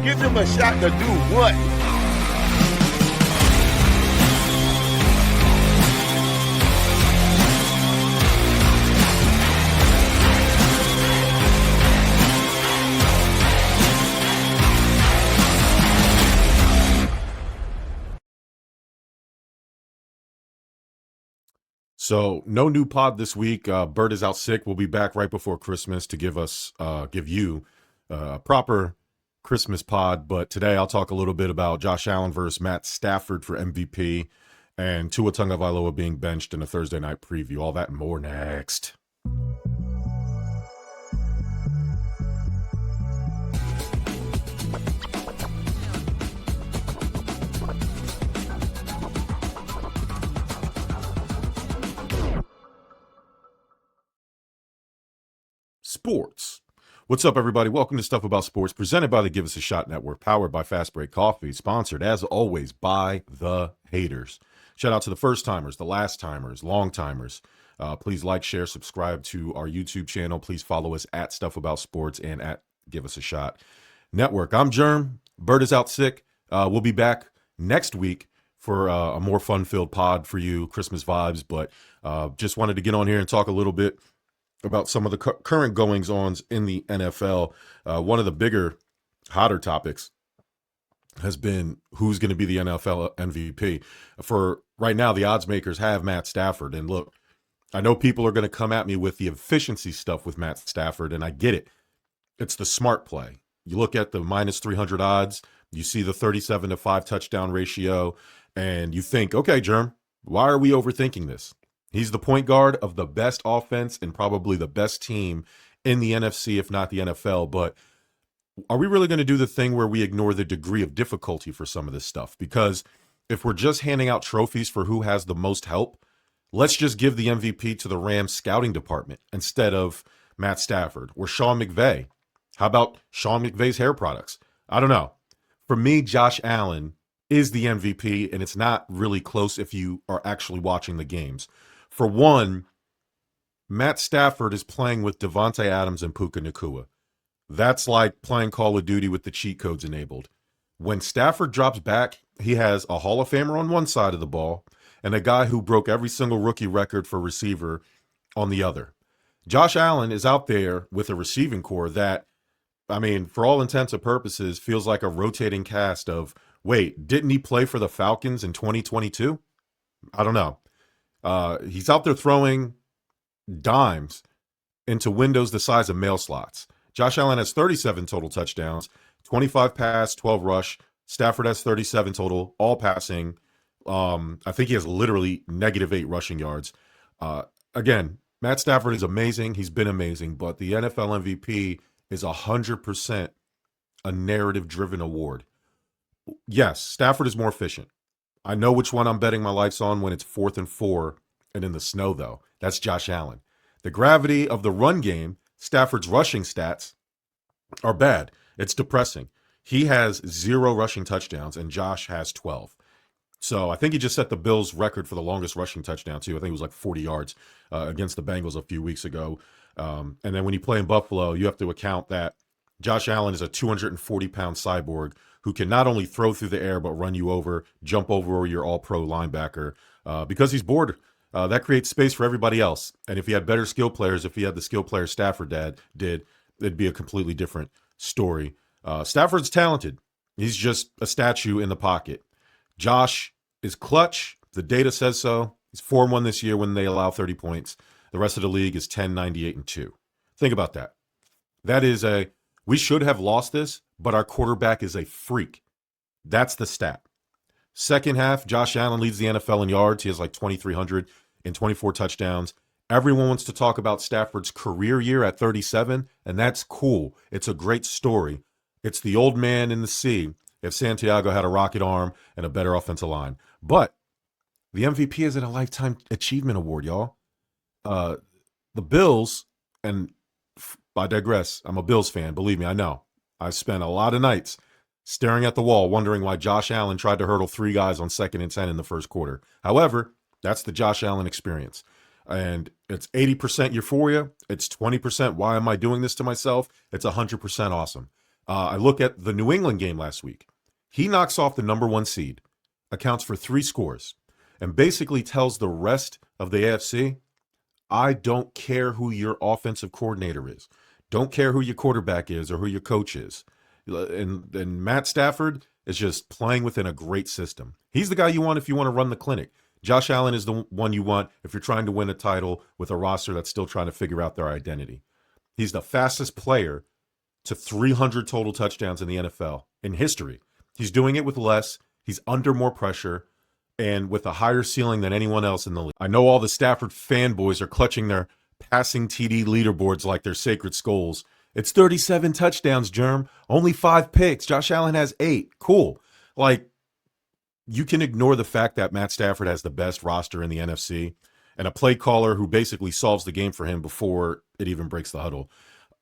Give them a shot to do what? So no new pod this week. Bert is out sick. We'll be back right before Christmas to give you a proper Christmas pod. But today I'll talk a little bit about Josh Allen versus Matt Stafford for MVP and Tua Tagovailoa being benched in a Thursday night preview. All that and more next. Sports. What's up, everybody? Welcome to Stuff About Sports, presented by the Give Us a Shot Network, powered by Fast Break Coffee, sponsored, as always, by the haters. Shout out to the first-timers, the last-timers, long-timers. Please like, share, subscribe to our YouTube channel. Please follow us at Stuff About Sports and at Give Us a Shot Network. I'm Jerm. Bert is out sick. We'll be back next week for a more fun-filled pod for you, Christmas vibes, but just wanted to get on here and talk a little bit about some of the current goings-ons in the NFL. One of the bigger, hotter topics has been who's going to be the NFL MVP. For right now, the odds makers have Matt Stafford. And look, I know people are going to come at me with the efficiency stuff with Matt Stafford, and I get it. It's the smart play. You look at the minus 300 odds, you see the 37-5 touchdown ratio, and you think, okay, Jerm, why are we overthinking this? He's the point guard of the best offense and probably the best team in the NFC, if not the NFL. But are we really going to do the thing where we ignore the degree of difficulty for some of this stuff? Because if we're just handing out trophies for who has the most help, let's just give the MVP to the Rams scouting department instead of Matt Stafford or Sean McVay. How about Sean McVay's hair products? I don't know. For me, Josh Allen is the MVP, and it's not really close if you are actually watching the games. For one, Matt Stafford is playing with Devontae Adams and Puka Nacua. That's like playing Call of Duty with the cheat codes enabled. When Stafford drops back, he has a Hall of Famer on one side of the ball and a guy who broke every single rookie record for receiver on the other. Josh Allen is out there with a receiving core that, I mean, for all intents and purposes, feels like a rotating cast of, wait, didn't he play for the Falcons in 2022? I don't know. He's out there throwing dimes into windows the size of mail slots. Josh Allen has 37 total touchdowns, 25 pass, 12 rush. Stafford has 37 total, all passing. I think he has literally -8 rushing yards. Again, Matt Stafford is amazing. He's been amazing, but the NFL MVP is 100% a narrative-driven award. Yes, Stafford is more efficient. I know which one I'm betting my lives on when it's 4th and 4 and in the snow, though. That's Josh Allen. The gravity of the run game, Stafford's rushing stats are bad. It's depressing. He has 0 rushing touchdowns, and Josh has 12. So I think he just set the Bills' record for the longest rushing touchdown, too. I think it was like 40 yards against the Bengals a few weeks ago. And then when you play in Buffalo, you have to account that Josh Allen is a 240-pound cyborg who can not only throw through the air, but run you over, jump over your all-pro linebacker because he's bored. That creates space for everybody else. And if he had better skill players, if he had the skill players Stafford did, it'd be a completely different story. Stafford's talented. He's just a statue in the pocket. Josh is clutch. The data says so. He's 4-1 this year when they allow 30 points. The rest of the league is 10-98-2. Think about that. That is we should have lost this, but our quarterback is a freak. That's the stat. Second half, Josh Allen leads the NFL in yards. He has like 2,300 and 24 touchdowns. Everyone wants to talk about Stafford's career year at 37, and that's cool. It's a great story. It's the old man in the sea if Santiago had a rocket arm and a better offensive line. But the MVP isn't a lifetime achievement award, y'all. The Bills, and I digress. I'm a Bills fan. Believe me, I know. I've spent a lot of nights staring at the wall, wondering why Josh Allen tried to hurdle 3 guys on 2nd and 10 in the first quarter. However, that's the Josh Allen experience. And it's 80% euphoria. It's 20% why am I doing this to myself? It's 100% awesome. I look at the New England game last week. He knocks off the number one seed, accounts for 3 scores, and basically tells the rest of the AFC, I don't care who your offensive coordinator is. Don't care who your quarterback is or who your coach is. And Matt Stafford is just playing within a great system. He's the guy you want if you want to run the clinic. Josh Allen is the one you want if you're trying to win a title with a roster that's still trying to figure out their identity. He's the fastest player to 300 total touchdowns in the NFL in history. He's doing it with less. He's under more pressure and with a higher ceiling than anyone else in the league. I know all the Stafford fanboys are clutching their passing TD leaderboards like they're sacred skulls. It's 37 touchdowns, Jerm. Only 5 picks. Josh Allen has 8. Cool. Like, you can ignore the fact that Matt Stafford has the best roster in the NFC and a play caller who basically solves the game for him before it even breaks the huddle.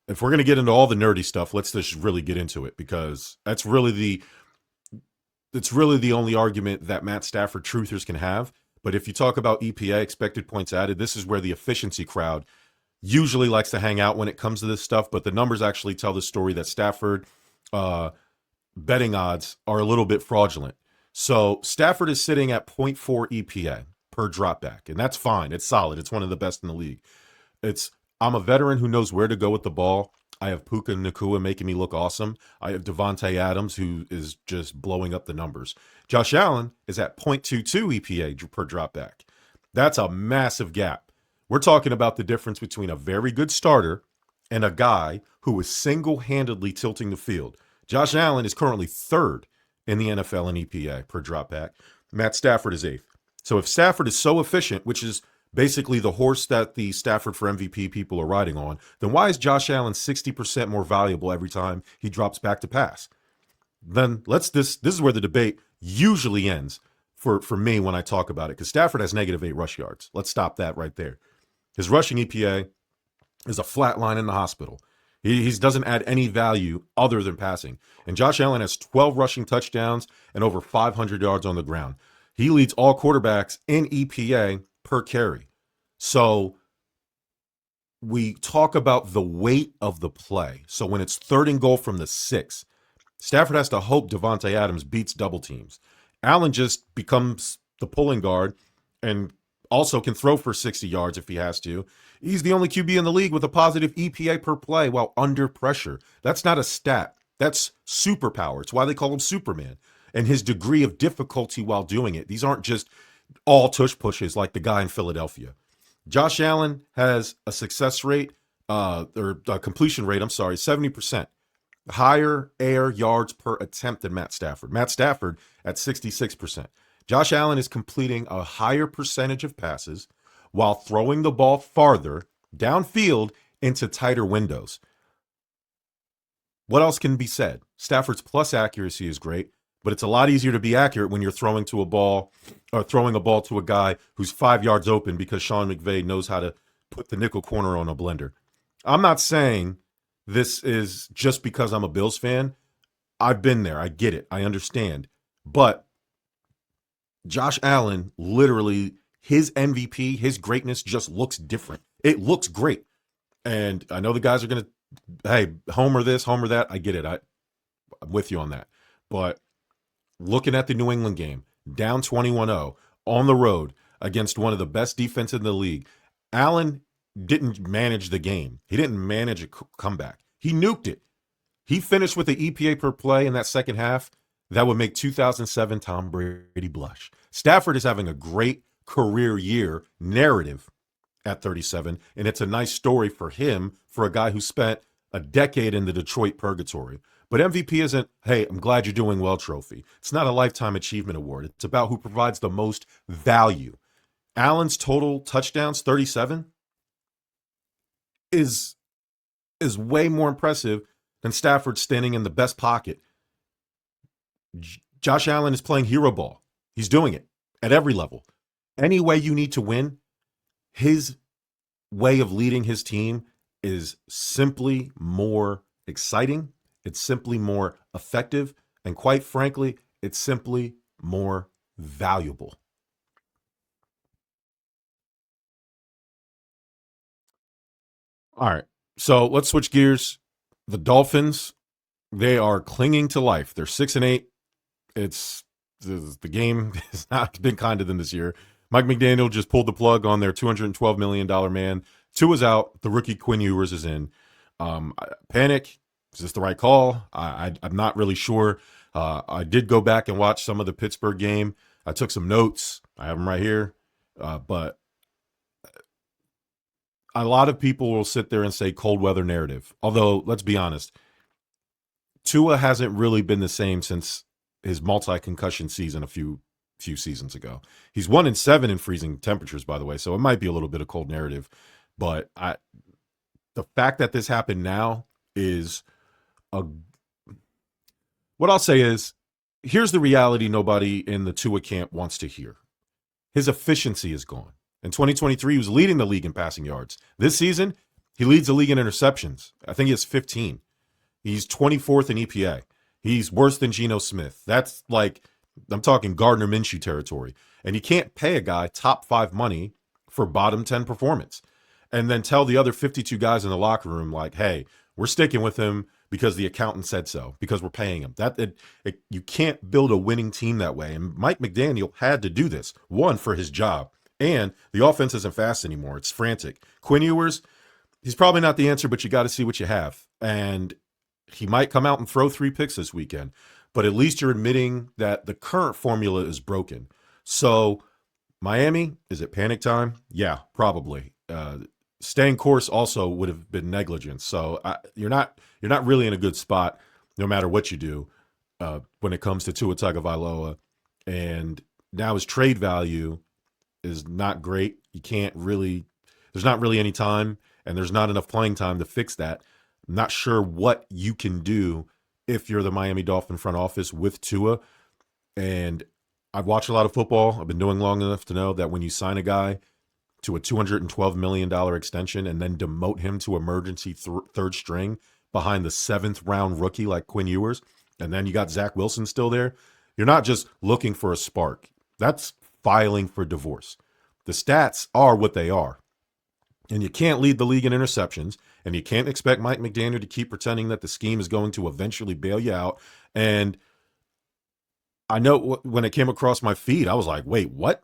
If we're going to get into all the nerdy stuff, let's just really get into it, because it's really the only argument that Matt Stafford truthers can have. But if you talk about EPA, expected points added, this is where the efficiency crowd usually likes to hang out when it comes to this stuff. But the numbers actually tell the story that Stafford betting odds are a little bit fraudulent. So Stafford is sitting at 0.4 EPA per dropback, and that's fine. It's solid. It's one of the best in the league. I'm a veteran who knows where to go with the ball. I have Puka Nacua making me look awesome. I have Devontae Adams, who is just blowing up the numbers. Josh Allen is at 0.22 EPA per dropback. That's a massive gap. We're talking about the difference between a very good starter and a guy who is single-handedly tilting the field. Josh Allen is currently 3rd in the NFL in EPA per dropback. Matt Stafford is 8th. So if Stafford is so efficient, which is basically the horse that the Stafford for MVP people are riding on, then why is Josh Allen 60% more valuable every time he drops back to pass? Then this is where the debate usually ends for me when I talk about it, because Stafford has -8 rush yards. Let's stop that right there. His rushing EPA is a flat line in the hospital. He doesn't add any value other than passing. And Josh Allen has 12 rushing touchdowns and over 500 yards on the ground. He leads all quarterbacks in EPA per carry. So we talk about the weight of the play. So when it's 3rd and goal from the 6, Stafford has to hope Devontae Adams beats double teams. Allen just becomes the pulling guard and also can throw for 60 yards if he has to. He's the only QB in the league with a positive EPA per play while under pressure. That's not a stat. That's superpower. It's why they call him Superman. And his degree of difficulty while doing it. These aren't just all tush pushes like the guy in Philadelphia. Josh Allen has a success rate, or a completion rate, 70%. Higher air yards per attempt than Matt Stafford. Matt Stafford at 66%. Josh Allen is completing a higher percentage of passes while throwing the ball farther downfield into tighter windows. What else can be said? Stafford's plus accuracy is great, but it's a lot easier to be accurate when you're throwing a ball to a guy who's 5 yards open because Sean McVay knows how to put the nickel corner on a blender. I'm not saying this is just because I'm a Bills fan. I've been there. I get it. I understand. But Josh Allen, literally, his MVP, his greatness just looks different. It looks great. And I know the guys are going to, hey, homer this, homer that. I get it. I'm with you on that. But looking at the New England game, down 21-0 on the road against one of the best defenses in the league, Allen didn't manage the game. He didn't manage a comeback. He nuked it. He finished with the EPA per play in that second half that would make 2007 Tom Brady blush. Stafford is having a great career year narrative at 37, and it's a nice story for him, for a guy who spent a decade in the Detroit purgatory. But MVP isn't, hey, I'm glad you're doing well trophy. It's not a lifetime achievement award. It's about who provides the most value. Allen's total touchdowns, 37, is way more impressive than Stafford standing in the best pocket. Josh Allen is playing hero ball. He's doing it at every level. Any way you need to win, his way of leading his team is simply more exciting. It's simply more effective. And quite frankly, it's simply more valuable. All right. So let's switch gears. The Dolphins They are clinging to life. They're 6-8. The game has not been kind to them this year. Mike McDaniel just pulled the plug on their $212 million man. Tua's out. The rookie Quinn Ewers is in. Panic. Is this the right call? I'm not really sure. I did go back and watch some of the Pittsburgh game. I took some notes. I have them right here. But a lot of people will sit there and say cold weather narrative. Although, let's be honest, Tua hasn't really been the same since his multi-concussion season a few seasons ago. He's 1-7 in freezing temperatures, by the way, so it might be a little bit of cold narrative. But the fact that this happened now is what I'll say is, here's the reality nobody in the Tua camp wants to hear. His efficiency is gone. In 2023, he was leading the league in passing yards. This season, he leads the league in interceptions. I think he has 15. He's 24th in EPA. He's worse than Geno Smith. That's like, I'm talking Gardner Minshew territory. And you can't pay a guy top 5 money for bottom 10 performance and then tell the other 52 guys in the locker room, like, hey, we're sticking with him because the accountant said so, because we're paying him. You can't build a winning team that way. And Mike McDaniel had to do this, one, for his job. And the offense isn't fast anymore. It's frantic. Quinn Ewers, he's probably not the answer, but you got to see what you have. And he might come out and throw 3 picks this weekend. But at least you're admitting that the current formula is broken. So Miami, is it panic time? Yeah, probably. Staying course also would have been negligence. So you're not really in a good spot no matter what you do when it comes to Tua Tagovailoa. And now his trade value is not great. You can't really – there's not really any time, and there's not enough playing time to fix that. I'm not sure what you can do if you're the Miami Dolphin front office with Tua. And I've watched a lot of football. I've been doing long enough to know that when you sign a guy to a $212 million extension and then demote him to emergency third string behind the 7th-round rookie like Quinn Ewers, and then you got Zach Wilson still there, you're not just looking for a spark. That's filing for divorce. The stats are what they are. And you can't lead the league in interceptions, and you can't expect Mike McDaniel to keep pretending that the scheme is going to eventually bail you out. And I know when it came across my feed, I was like, wait, what?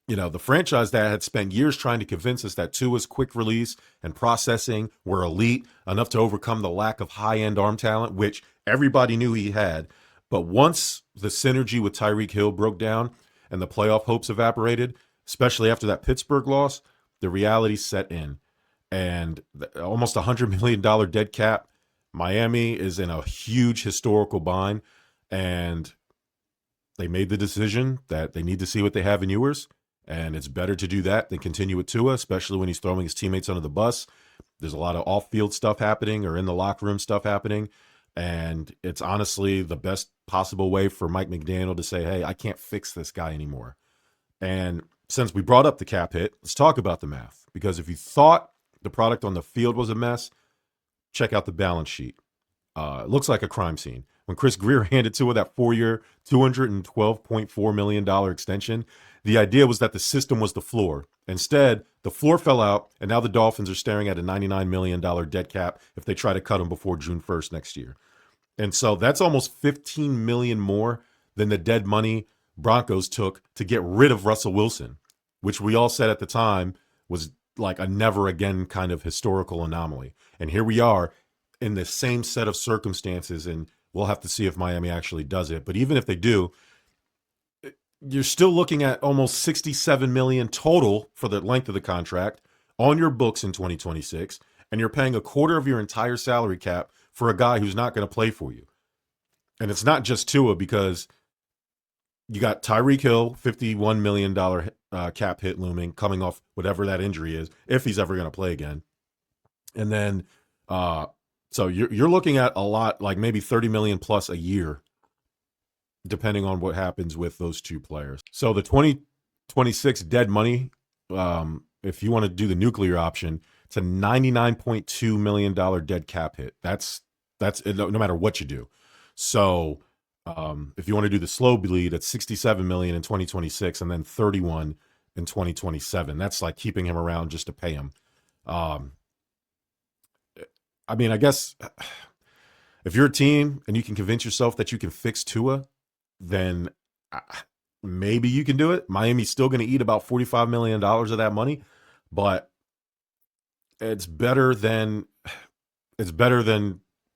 The franchise that had spent years trying to convince us that Tua's quick release and processing were elite, enough to overcome the lack of high-end arm talent, which everybody knew he had. But once the synergy with Tyreek Hill broke down and the playoff hopes evaporated, especially after that Pittsburgh loss, the reality set in. And almost $100 million dead cap. Miami is in a huge historical bind, and they made the decision that they need to see what they have in Ewers. And it's better to do that than continue with Tua, especially when he's throwing his teammates under the bus. There's a lot of off-field stuff happening or in the locker room stuff happening. And it's honestly the best possible way for Mike McDaniel to say, hey, I can't fix this guy anymore. And since we brought up the cap hit, let's talk about the math. Because if you thought the product on the field was a mess, check out the balance sheet. It looks like a crime scene. When Chris Greer handed Tua that 4-year, $212.4 million extension, the idea was that the system was the floor. Instead, the floor fell out, and now the Dolphins are staring at a $99 million dead cap if they try to cut him before June 1st next year. And so that's almost $15 million more than the dead money Broncos took to get rid of Russell Wilson, which we all said at the time was like a never again kind of historical anomaly. And here we are in the same set of circumstances, and we'll have to see if Miami actually does it. But even if they do, you're still looking at almost $67 million total for the length of the contract on your books in 2026, and you're paying a quarter of your entire salary cap for a guy who's not going to play for you. And it's not just Tua, because you got Tyreek Hill, $51 million cap hit looming, coming off whatever that injury is, if he's ever going to play again. And then, so you're looking at a lot, like maybe $30 million plus a year, depending on what happens with those two players. So the 2026 dead money, if you want to do the nuclear option, it's a $99.2 million dead cap hit. That's no matter what you do. So if you want to do the slow bleed, it's $67 million in 2026 and then $31 in 2027. That's like keeping him around just to pay him. I mean, I guess if you're a team and you can convince yourself that you can fix Tua, then maybe you can do it. Miami's still going to eat about $45 million of that money, but it's better than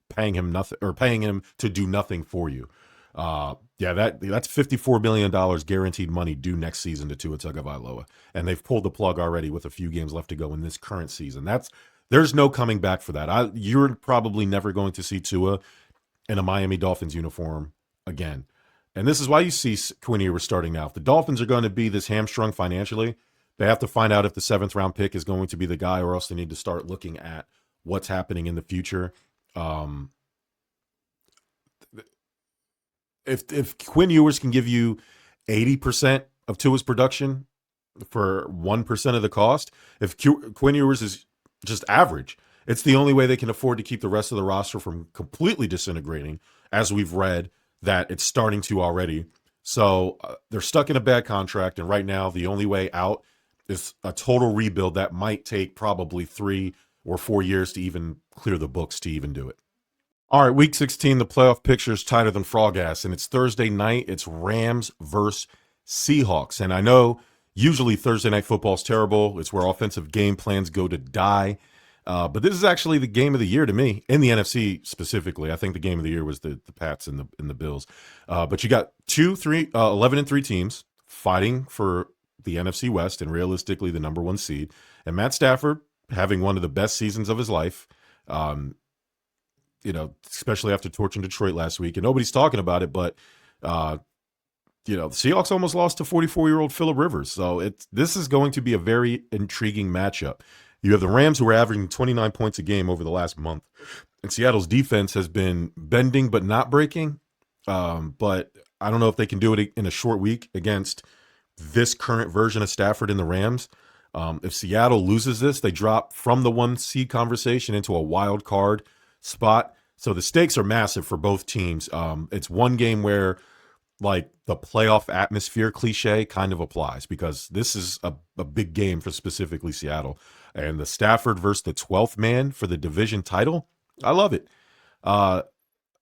paying him nothing or paying him to do nothing for you. That's $54 million guaranteed money due next season to Tua Tagovailoa, and they've pulled the plug already with a few games left to go in this current season. There's no coming back for that. You're probably never going to see Tua in a Miami Dolphins uniform again. And this is why you see Quinn Ewers starting now. If the Dolphins are going to be this hamstrung financially, they have to find out if the 7th round pick is going to be the guy, or else they need to start looking at what's happening in the future. If Quinn Ewers can give you 80% of Tua's production for 1% of the cost, if Quinn Ewers is just average, it's the only way they can afford to keep the rest of the roster from completely disintegrating, as we've read that it's starting to already. So they're stuck in a bad contract, and right now the only way out is a total rebuild that might take probably 3 or 4 years to even clear the books to even do it. All right, Week 16, the playoff picture is tighter than frog ass, and it's Thursday night. It's Rams versus Seahawks, and I know usually Thursday night football is terrible. It's where offensive game plans go to die. But this is actually the game of the year to me, in the NFC specifically. I think the game of the year was the Pats and the Bills. But you got 11-3 teams fighting for the NFC West and realistically the number 1 seed. And Matt Stafford having one of the best seasons of his life, especially after torching Detroit last week. And nobody's talking about it, but the Seahawks almost lost to 44-year-old Phillip Rivers. So this is going to be a very intriguing matchup. You have the Rams, who are averaging 29 points a game over the last month. And Seattle's defense has been bending but not breaking. But I don't know if they can do it in a short week against this current version of Stafford and the Rams. If Seattle loses this, they drop from the 1 seed conversation into a wild card spot. So the stakes are massive for both teams. It's one game where, like, the playoff atmosphere cliche kind of applies, because this is a big game for specifically Seattle. And the Stafford versus the 12th man for the division title, I love it. I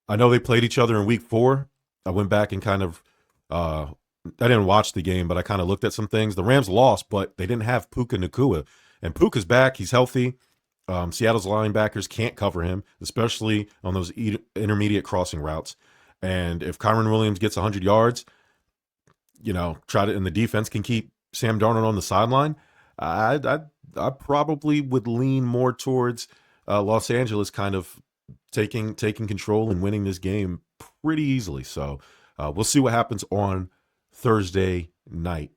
know they played each other in week 4. I went back and kind of, I didn't watch the game, but I kind of looked at some things. The Rams lost, but they didn't have Puka Nacua. And Puka's back. He's healthy. Seattle's linebackers can't cover him, especially on those intermediate crossing routes. And if Kyron Williams gets 100 yards, and the defense can keep Sam Darnold on the sideline, I probably would lean more towards Los Angeles kind of taking control and winning this game pretty easily. So we'll see what happens on Thursday night.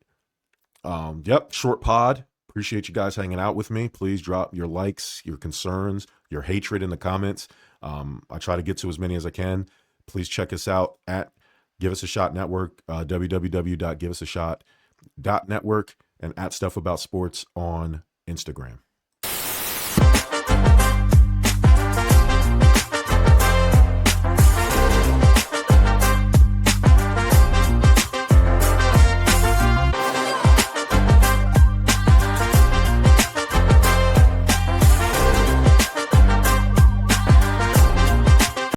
Short pod. Appreciate you guys hanging out with me. Please drop your likes, your concerns, your hatred in the comments. I try to get to as many as I can. Please check us out at Give Us a Shot Network, www.giveusashot.network, and at Stuff About Sports on Instagram.